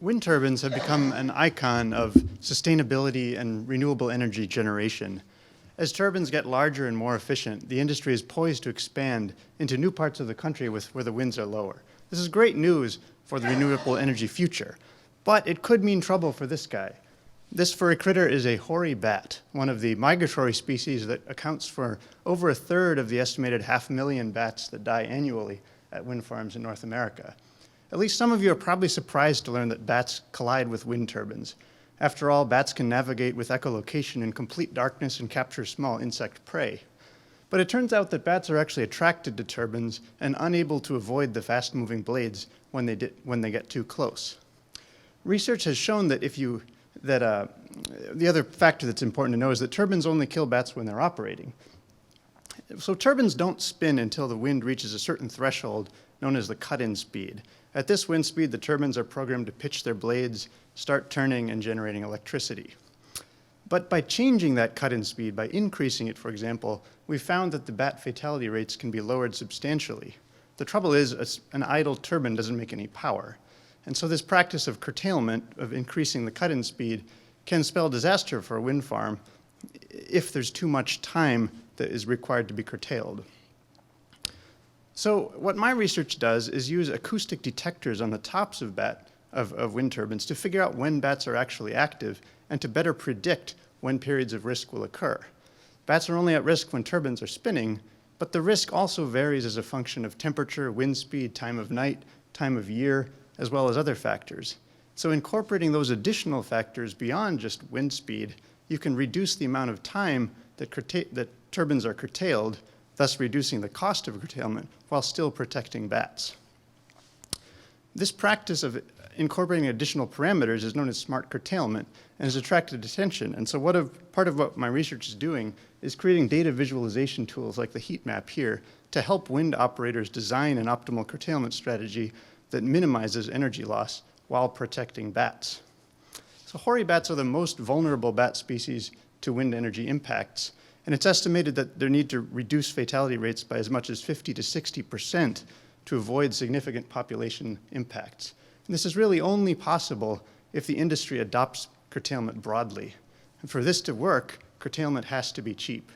Wind turbines have become an icon of sustainability and renewable energy generation. As turbines get larger and more efficient, the industry is poised to expand into new parts of the country where the winds are lower. This is great news for the renewable energy future, but it could mean trouble for this guy. This furry critter is a hoary bat, one of the migratory species that accounts for over a third of the estimated 500,000 bats that die annually at wind farms in North America. At least some of you are probably surprised to learn that bats collide with wind turbines. After all, bats can navigate with echolocation in complete darkness and capture small insect prey. But it turns out that bats are actually attracted to turbines and unable to avoid the fast-moving blades when they get too close. Research has shown that the other factor that's important to know is that turbines only kill bats when they're operating. So turbines don't spin until the wind reaches a certain threshold known as the cut-in speed. At this wind speed, the turbines are programmed to pitch their blades, start turning, and generating electricity. But by changing that cut-in speed, by increasing it, for example, we found that the bat fatality rates can be lowered substantially. The trouble is, an idle turbine doesn't make any power. And so this practice of curtailment, of increasing the cut-in speed, can spell disaster for a wind farm if there's too much time that is required to be curtailed. So what my research does is use acoustic detectors on the tops of wind turbines to figure out when bats are actually active and to better predict when periods of risk will occur. Bats are only at risk when turbines are spinning, but the risk also varies as a function of temperature, wind speed, time of night, time of year, as well as other factors. So incorporating those additional factors beyond just wind speed, you can reduce the amount of time that turbines are curtailed, thus reducing the cost of curtailment while still protecting bats. This practice of incorporating additional parameters is known as smart curtailment and has attracted attention. And so part of what my research is doing is creating data visualization tools like the heat map here to help wind operators design an optimal curtailment strategy that minimizes energy loss while protecting bats. So hoary bats are the most vulnerable bat species to wind energy impacts, and it's estimated that they need to reduce fatality rates by as much as 50 to 60% to avoid significant population impacts. And this is really only possible if the industry adopts curtailment broadly. And for this to work, curtailment has to be cheap.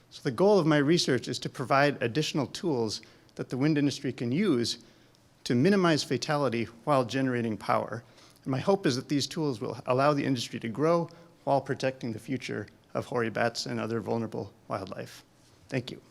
So the goal of my research is to provide additional tools that the wind industry can use to minimize fatality while generating power. And my hope is that these tools will allow the industry to grow while protecting the future of hoary bats and other vulnerable wildlife. Thank you.